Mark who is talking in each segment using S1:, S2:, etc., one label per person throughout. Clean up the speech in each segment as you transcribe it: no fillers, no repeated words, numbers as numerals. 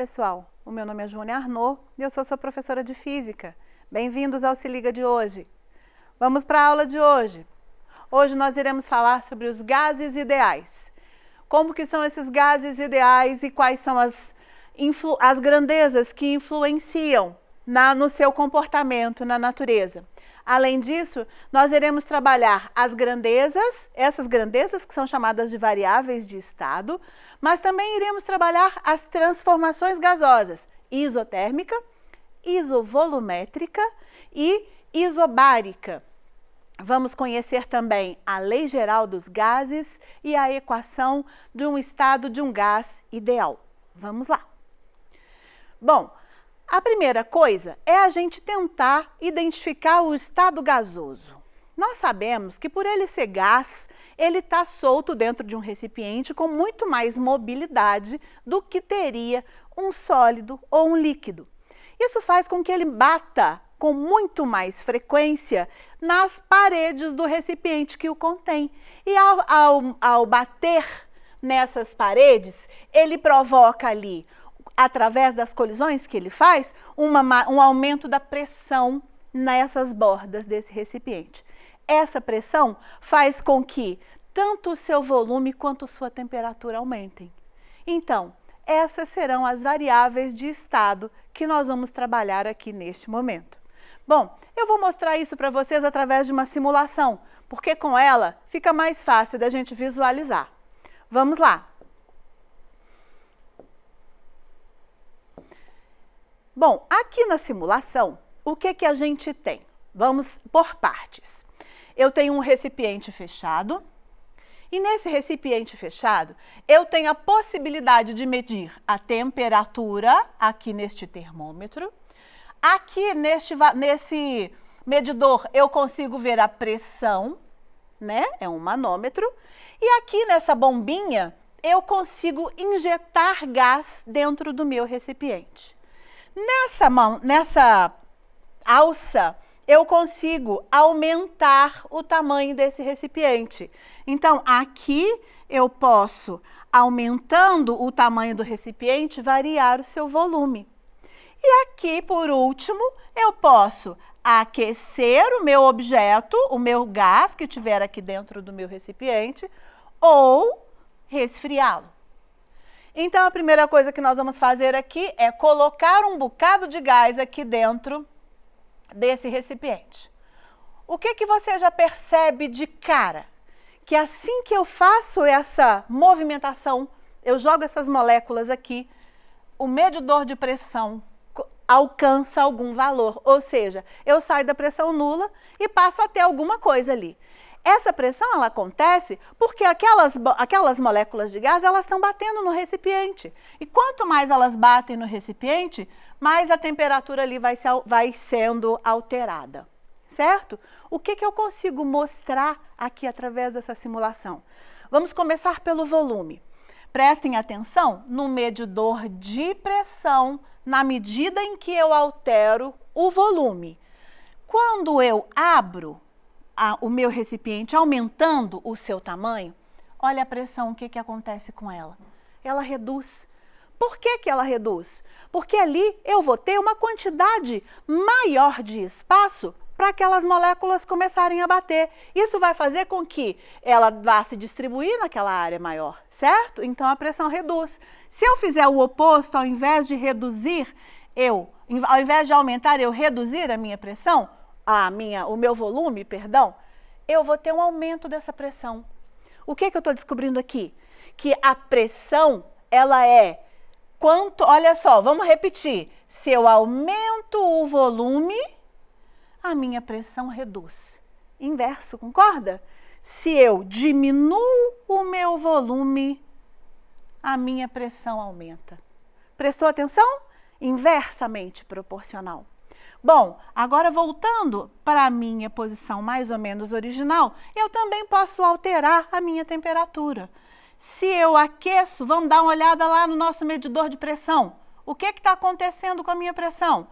S1: pessoal, o meu nome é Júnia Arnaud e eu sou sua professora de Física. Bem-vindos ao Se Liga de hoje. Vamos para a aula de hoje. Hoje nós iremos falar sobre os gases ideais. Como que são esses gases ideais e quais são as grandezas que influenciam no seu comportamento na natureza. Além disso, nós iremos trabalhar as grandezas, essas grandezas que são chamadas de variáveis de estado, mas também iremos trabalhar as transformações gasosas, isotérmica, isovolumétrica e isobárica. Vamos conhecer também a lei geral dos gases e a equação de um estado de um gás ideal. Vamos lá. Bom, a primeira coisa é a gente tentar identificar o estado gasoso. Nós sabemos que por ele ser gás, ele está solto dentro de um recipiente com muito mais mobilidade do que teria um sólido ou um líquido. Isso faz com que ele bata com muito mais frequência nas paredes do recipiente que o contém. E ao bater nessas paredes, ele provoca ali, através das colisões que ele faz, um aumento da pressão nessas bordas desse recipiente. Essa pressão faz com que tanto o seu volume quanto sua temperatura aumentem. Então, essas serão as variáveis de estado que nós vamos trabalhar aqui neste momento. Bom, eu vou mostrar isso para vocês através de uma simulação, porque com ela fica mais fácil da gente visualizar. Vamos lá! Bom, aqui na simulação, o que a gente tem? Vamos por partes. Eu tenho um recipiente fechado e nesse recipiente fechado eu tenho a possibilidade de medir a temperatura aqui neste termômetro. Aqui nesse medidor eu consigo ver a pressão, né? É um manômetro. E aqui nessa bombinha eu consigo injetar gás dentro do meu recipiente. Nessa alça, eu consigo aumentar o tamanho desse recipiente. Então, aqui eu posso, aumentando o tamanho do recipiente, variar o seu volume. E aqui, por último, eu posso aquecer o meu objeto, o meu gás que tiver aqui dentro do meu recipiente, ou resfriá-lo. Então, a primeira coisa que nós vamos fazer aqui é colocar um bocado de gás aqui dentro desse recipiente. O que você já percebe de cara? Que assim que eu faço essa movimentação, eu jogo essas moléculas aqui, o medidor de pressão alcança algum valor, ou seja, eu saio da pressão nula e passo a ter alguma coisa ali. Essa pressão ela acontece porque aquelas moléculas de gás elas estão batendo no recipiente. E quanto mais elas batem no recipiente, mais a temperatura ali vai sendo alterada, certo? O que eu consigo mostrar aqui através dessa simulação? Vamos começar pelo volume. Prestem atenção no medidor de pressão na medida em que eu altero o volume. Quando eu abro o meu recipiente, aumentando o seu tamanho, olha a pressão, o que acontece com ela? Ela reduz. Por que ela reduz? Porque ali eu vou ter uma quantidade maior de espaço para aquelas moléculas começarem a bater. Isso vai fazer com que ela vá se distribuir naquela área maior, certo? Então a pressão reduz. Se eu fizer o oposto, ao invés de reduzir, ao invés de aumentar, eu reduzir a minha pressão, o meu volume, perdão, eu vou ter um aumento dessa pressão. O que eu estou descobrindo aqui? Que a pressão, ela é olha só, vamos repetir. Se eu aumento o volume, a minha pressão reduz. Inverso, concorda? Se eu diminuo o meu volume, a minha pressão aumenta. Prestou atenção? Inversamente proporcional. Bom, agora voltando para a minha posição mais ou menos original, eu também posso alterar a minha temperatura. Se eu aqueço, vamos dar uma olhada lá no nosso medidor de pressão. O que está acontecendo com a minha pressão?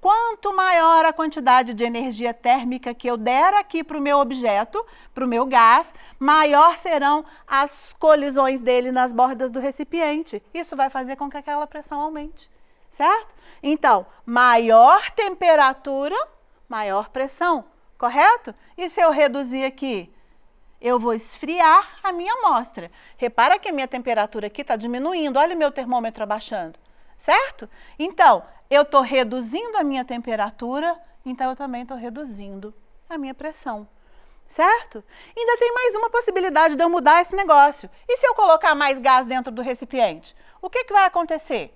S1: Quanto maior a quantidade de energia térmica que eu der aqui para o meu objeto, para o meu gás, maior serão as colisões dele nas bordas do recipiente. Isso vai fazer com que aquela pressão aumente, certo? Então, maior temperatura, maior pressão, correto? E se eu reduzir aqui? Eu vou esfriar a minha amostra. Repara que a minha temperatura aqui está diminuindo, olha o meu termômetro abaixando, certo? Então, eu estou reduzindo a minha temperatura, então eu também estou reduzindo a minha pressão, certo? Ainda tem mais uma possibilidade de eu mudar esse negócio. E se eu colocar mais gás dentro do recipiente? O que vai acontecer?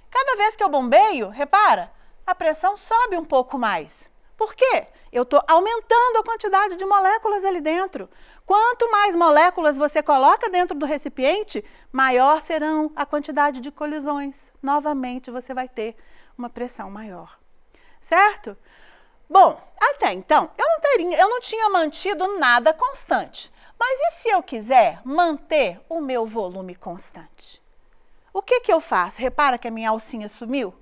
S1: Cada vez que eu bombeio, repara, a pressão sobe um pouco mais. Por quê? Eu estou aumentando a quantidade de moléculas ali dentro. Quanto mais moléculas você coloca dentro do recipiente, maior serão a quantidade de colisões. Novamente, você vai ter uma pressão maior, certo? Bom, até então, eu não tinha mantido nada constante. Mas e se eu quiser manter o meu volume constante? O que eu faço? Repara que a minha alcinha sumiu?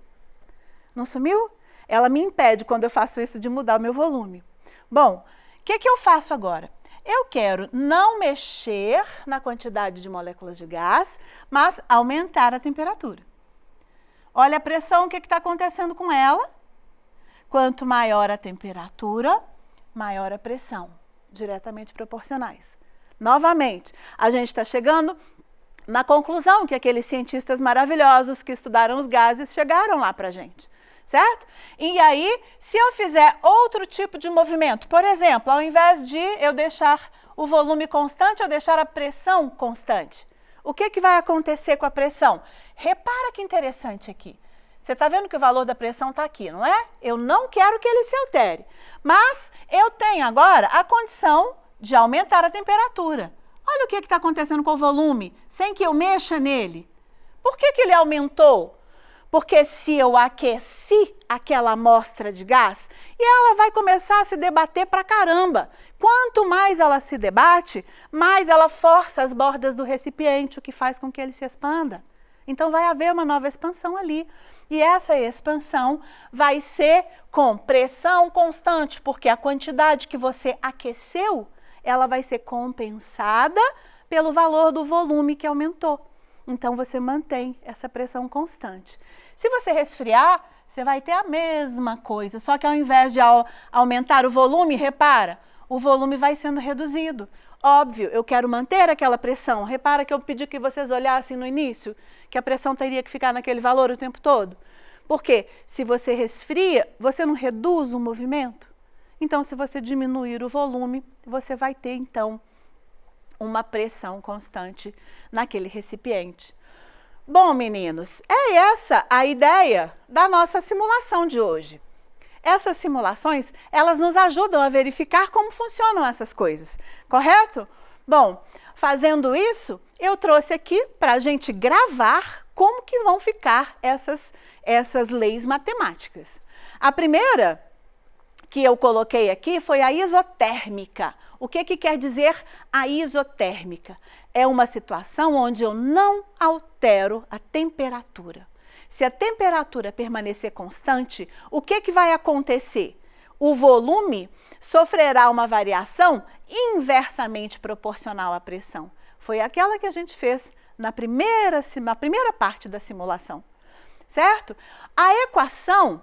S1: Não sumiu? Ela me impede, quando eu faço isso, de mudar o meu volume. Bom, o que eu faço agora? Eu quero não mexer na quantidade de moléculas de gás, mas aumentar a temperatura. Olha a pressão, o que está acontecendo com ela? Quanto maior a temperatura, maior a pressão, diretamente proporcionais. Novamente, a gente está chegando na conclusão que aqueles cientistas maravilhosos que estudaram os gases chegaram lá para a gente, certo? E aí, se eu fizer outro tipo de movimento, por exemplo, ao invés de eu deixar o volume constante, eu deixar a pressão constante, o que vai acontecer com a pressão? Repara que interessante aqui. Você está vendo que o valor da pressão está aqui, não é? Eu não quero que ele se altere, mas eu tenho agora a condição de aumentar a temperatura. Olha o que está acontecendo com o volume, sem que eu mexa nele. Por que ele aumentou? Porque se eu aqueci aquela amostra de gás, e ela vai começar a se debater pra caramba. Quanto mais ela se debate, mais ela força as bordas do recipiente, o que faz com que ele se expanda. Então vai haver uma nova expansão ali. E essa expansão vai ser com pressão constante, porque a quantidade que você aqueceu, ela vai ser compensada pelo valor do volume que aumentou. Então, você mantém essa pressão constante. Se você resfriar, você vai ter a mesma coisa, só que ao invés de aumentar o volume, repara, o volume vai sendo reduzido. Óbvio, eu quero manter aquela pressão. Repara que eu pedi que vocês olhassem no início, que a pressão teria que ficar naquele valor o tempo todo. Porque se você resfria, você não reduz o movimento. Então, se você diminuir o volume, você vai ter, então, uma pressão constante naquele recipiente. Bom, meninos, é essa a ideia da nossa simulação de hoje. Essas simulações, elas nos ajudam a verificar como funcionam essas coisas, correto? Bom, fazendo isso, eu trouxe aqui para a gente gravar como que vão ficar essas leis matemáticas. A primeira que eu coloquei aqui foi a isotérmica. O que quer dizer a isotérmica? É uma situação onde eu não altero a temperatura. Se a temperatura permanecer constante, o que vai acontecer? O volume sofrerá uma variação inversamente proporcional à pressão. Foi aquela que a gente fez na primeira parte da simulação, certo? A equação,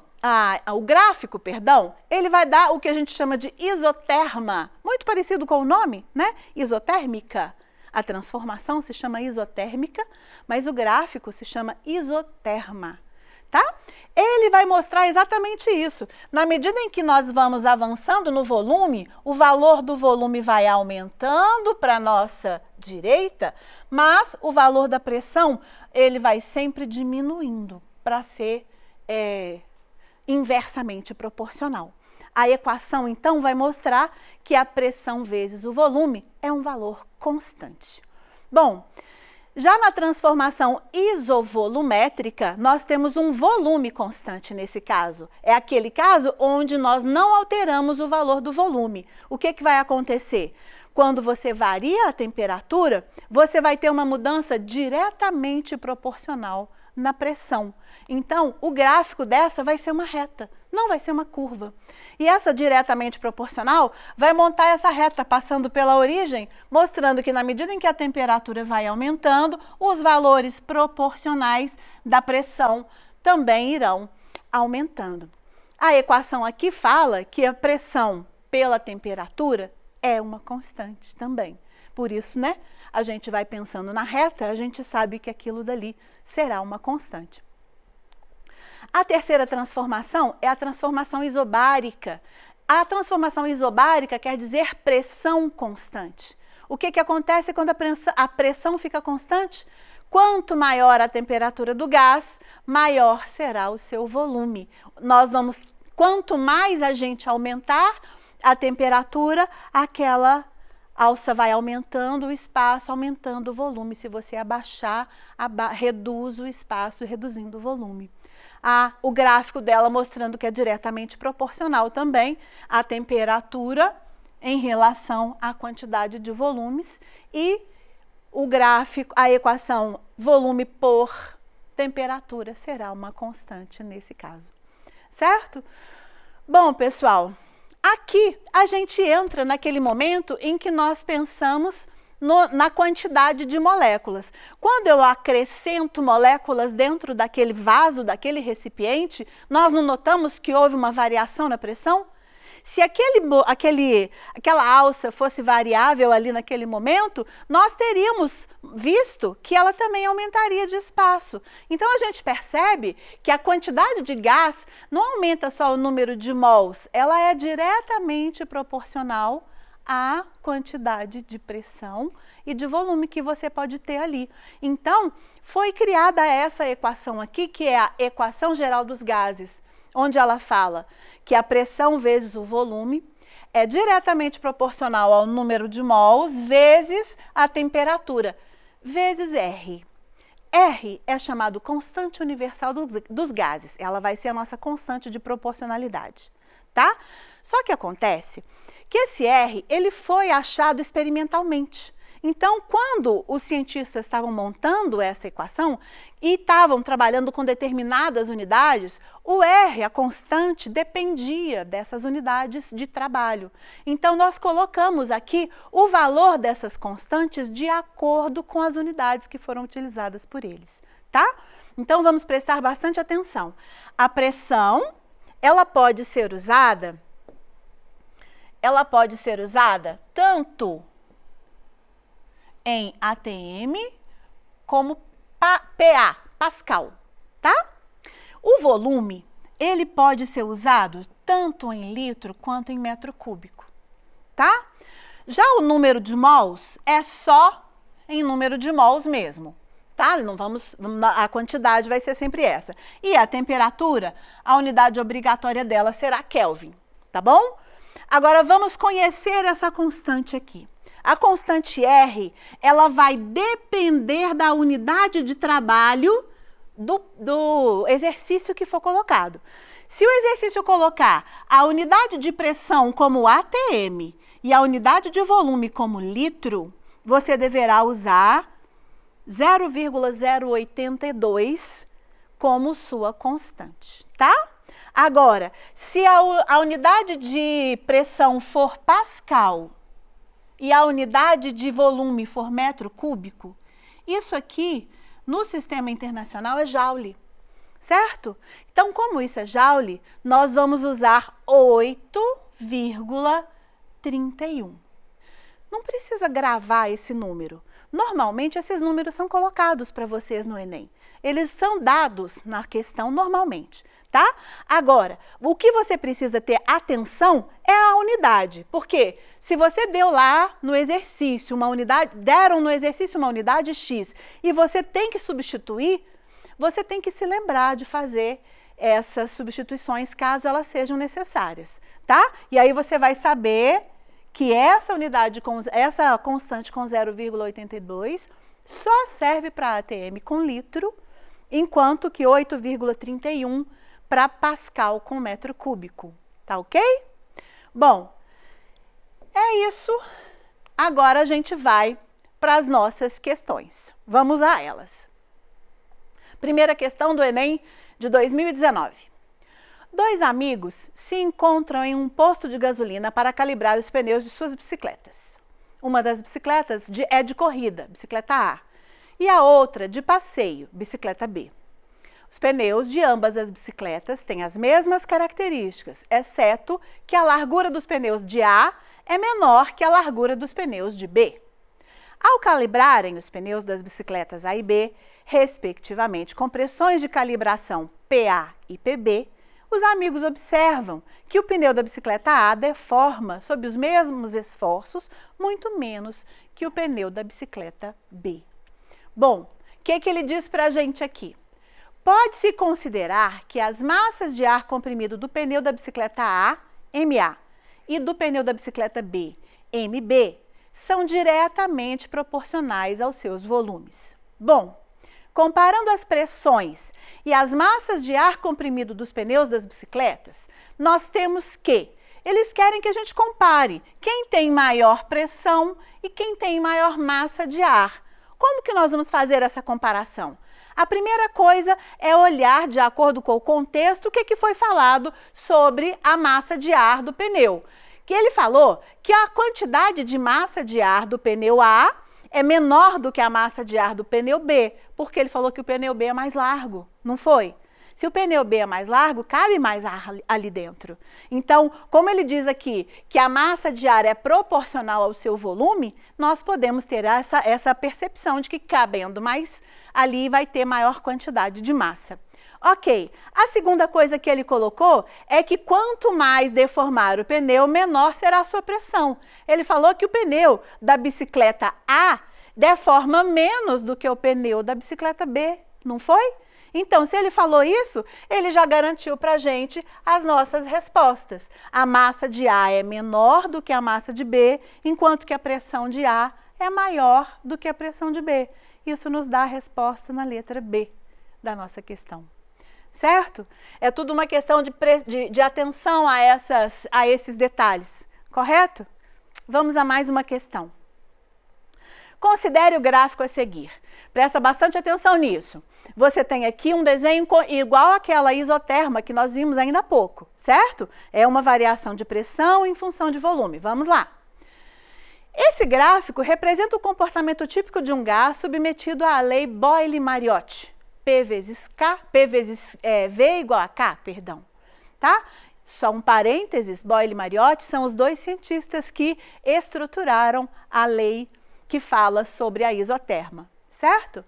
S1: o gráfico, perdão, ele vai dar o que a gente chama de isoterma, muito parecido com o nome, né? Isotérmica. A transformação se chama isotérmica, mas o gráfico se chama isoterma, tá? Ele vai mostrar exatamente isso. Na medida em que nós vamos avançando no volume, o valor do volume vai aumentando para a nossa direita, mas o valor da pressão, ele vai sempre diminuindo para ser inversamente proporcional. A equação, então, vai mostrar que a pressão vezes o volume é um valor constante. Bom, já na transformação isovolumétrica, nós temos um volume constante nesse caso. É aquele caso onde nós não alteramos o valor do volume. O que vai acontecer? Quando você varia a temperatura, você vai ter uma mudança diretamente proporcional na pressão. Então, o gráfico dessa vai ser uma reta, não vai ser uma curva. E essa diretamente proporcional vai montar essa reta passando pela origem, mostrando que na medida em que a temperatura vai aumentando, os valores proporcionais da pressão também irão aumentando. A equação aqui fala que a pressão pela temperatura é uma constante também. Por isso, né, a gente vai pensando na reta, a gente sabe que aquilo dali será uma constante. A terceira transformação é a transformação isobárica. A transformação isobárica quer dizer pressão constante. O que acontece quando a pressão fica constante? Quanto maior a temperatura do gás, maior será o seu volume. Quanto mais a gente aumentar a temperatura, aquela alça vai aumentando o espaço, aumentando o volume. Se você abaixar, reduz o espaço, reduzindo o volume. O gráfico dela mostrando que é diretamente proporcional também à temperatura em relação à quantidade de volumes e o gráfico, a equação volume por temperatura será uma constante nesse caso, certo? Bom, pessoal, aqui a gente entra naquele momento em que nós pensamos na quantidade de moléculas. Quando eu acrescento moléculas dentro daquele vaso, daquele recipiente, nós não notamos que houve uma variação na pressão? Se aquela alça fosse variável ali naquele momento, nós teríamos visto que ela também aumentaria de espaço. Então, a gente percebe que a quantidade de gás não aumenta só o número de mols, ela é diretamente proporcional à quantidade de pressão e de volume que você pode ter ali. Então, foi criada essa equação aqui, que é a equação geral dos gases, onde ela fala que a pressão vezes o volume é diretamente proporcional ao número de mols vezes a temperatura, vezes R. R é chamado constante universal dos gases, ela vai ser a nossa constante de proporcionalidade, tá? Só que acontece que esse R, ele foi achado experimentalmente. Então, quando os cientistas estavam montando essa equação e estavam trabalhando com determinadas unidades, o R, a constante, dependia dessas unidades de trabalho. Então, nós colocamos aqui o valor dessas constantes de acordo com as unidades que foram utilizadas por eles, tá? Então, vamos prestar bastante atenção. A pressão, ela pode ser usada tanto em ATM como PA, Pascal, tá? O volume, ele pode ser usado tanto em litro quanto em metro cúbico, tá? Já o número de mols é só em número de mols mesmo, tá? A quantidade vai ser sempre essa. E a temperatura, a unidade obrigatória dela será Kelvin, tá bom? Agora, vamos conhecer essa constante aqui. A constante R, ela vai depender da unidade de trabalho do exercício que for colocado. Se o exercício colocar a unidade de pressão como ATM e a unidade de volume como litro, você deverá usar 0,082 como sua constante, tá? Agora, se a unidade de pressão for Pascal e a unidade de volume for metro cúbico, isso aqui no sistema internacional é joule, certo? Então, como isso é joule, nós vamos usar 8,31. Não precisa gravar esse número. Normalmente, esses números são colocados para vocês no Enem. Eles são dados na questão normalmente, tá? Agora, o que você precisa ter atenção é a unidade. Por quê? Se você deu lá no exercício uma unidade, deram no exercício uma unidade X e você tem que substituir, você tem que se lembrar de fazer essas substituições caso elas sejam necessárias, tá? E aí você vai saber que essa constante com 0,82 só serve para ATM com litro, enquanto que 8,31 para Pascal com metro cúbico, tá ok? Bom, é isso. Agora a gente vai para as nossas questões. Vamos a elas. Primeira questão do Enem de 2019. Dois amigos se encontram em um posto de gasolina para calibrar os pneus de suas bicicletas. Uma das bicicletas é de corrida, bicicleta A, e a outra de passeio, bicicleta B. Os pneus de ambas as bicicletas têm as mesmas características, exceto que a largura dos pneus de A é menor que a largura dos pneus de B. Ao calibrarem os pneus das bicicletas A e B, respectivamente com pressões de calibração PA e PB, os amigos observam que o pneu da bicicleta A deforma, sob os mesmos esforços, muito menos que o pneu da bicicleta B. Bom, o que ele diz para a gente aqui? Pode-se considerar que as massas de ar comprimido do pneu da bicicleta A, MA, e do pneu da bicicleta B, MB, são diretamente proporcionais aos seus volumes. Bom, comparando as pressões e as massas de ar comprimido dos pneus das bicicletas, nós temos que eles querem que a gente compare quem tem maior pressão e quem tem maior massa de ar. Como que nós vamos fazer essa comparação? A primeira coisa é olhar, de acordo com o contexto, o que foi falado sobre a massa de ar do pneu. Que ele falou que a quantidade de massa de ar do pneu A é menor do que a massa de ar do pneu B, porque ele falou que o pneu B é mais largo, não foi? Se o pneu B é mais largo, cabe mais ar ali dentro. Então, como ele diz aqui que a massa de ar é proporcional ao seu volume, nós podemos ter essa percepção de que cabendo mais ali vai ter maior quantidade de massa. Ok, a segunda coisa que ele colocou é que quanto mais deformar o pneu, menor será a sua pressão. Ele falou que o pneu da bicicleta A deforma menos do que o pneu da bicicleta B, não foi? Então, se ele falou isso, ele já garantiu para a gente as nossas respostas. A massa de A é menor do que a massa de B, enquanto que a pressão de A é maior do que a pressão de B. Isso nos dá a resposta na letra B da nossa questão. Certo? É tudo uma questão de atenção a esses detalhes, correto? Vamos a mais uma questão. Considere o gráfico a seguir. Presta bastante atenção nisso. Você tem aqui um desenho igual àquela isoterma que nós vimos ainda há pouco, certo? É uma variação de pressão em função de volume. Vamos lá. Esse gráfico representa o comportamento típico de um gás submetido à lei Boyle-Mariotte. P vezes V igual a K, perdão. Tá? Só um parênteses, Boyle-Mariotte são os dois cientistas que estruturaram a lei que fala sobre a isoterma, certo?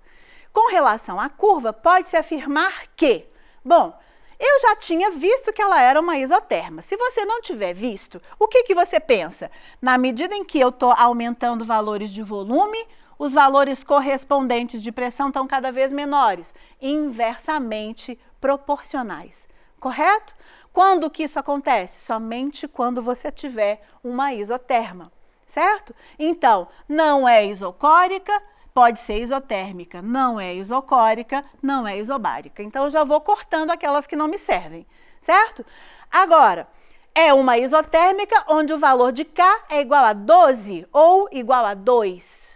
S1: Com relação à curva, pode-se afirmar que, bom, eu já tinha visto que ela era uma isoterma. Se você não tiver visto, o que você pensa? Na medida em que eu estou aumentando valores de volume, os valores correspondentes de pressão estão cada vez menores, inversamente proporcionais, correto? Quando que isso acontece? Somente quando você tiver uma isoterma, certo? Então, não é isocórica, pode ser isotérmica, não é isocórica, não é isobárica. Então, eu já vou cortando aquelas que não me servem, certo? Agora, é uma isotérmica onde o valor de K é igual a 12 ou igual a 2.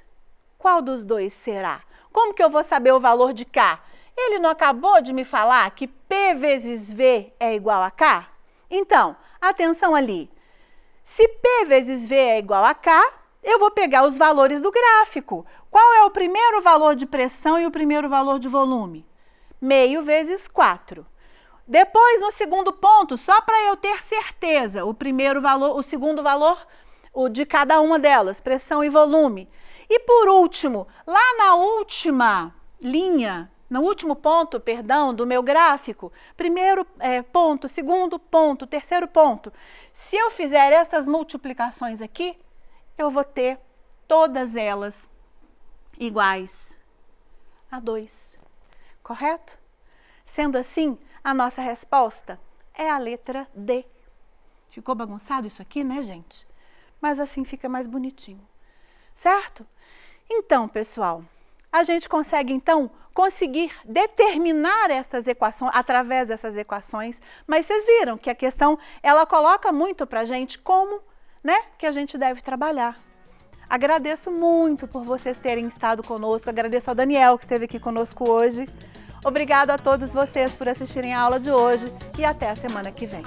S1: Qual dos dois será? Como que eu vou saber o valor de K? Ele não acabou de me falar que P vezes V é igual a K? Então, atenção ali. Se P vezes V é igual a K, eu vou pegar os valores do gráfico. Qual é o primeiro valor de pressão e o primeiro valor de volume? Meio vezes 4. Depois, no segundo ponto, só para eu ter certeza, o primeiro valor, o segundo valor, o de cada uma delas, pressão e volume. E por último, lá na última linha, no último ponto, perdão, do meu gráfico, primeiro ponto, segundo ponto, terceiro ponto, se eu fizer essas multiplicações aqui, eu vou ter todas elas iguais a 2, correto? Sendo assim, a nossa resposta é a letra D. Ficou bagunçado isso aqui, né, gente? Mas assim fica mais bonitinho, certo? Então, pessoal, a gente consegue, então, conseguir determinar essas equações, através dessas equações, mas vocês viram que a questão, ela coloca muito para a gente como, né, que a gente deve trabalhar. Agradeço muito por vocês terem estado conosco, agradeço ao Daniel que esteve aqui conosco hoje. Obrigado a todos vocês por assistirem a aula de hoje e até a semana que vem.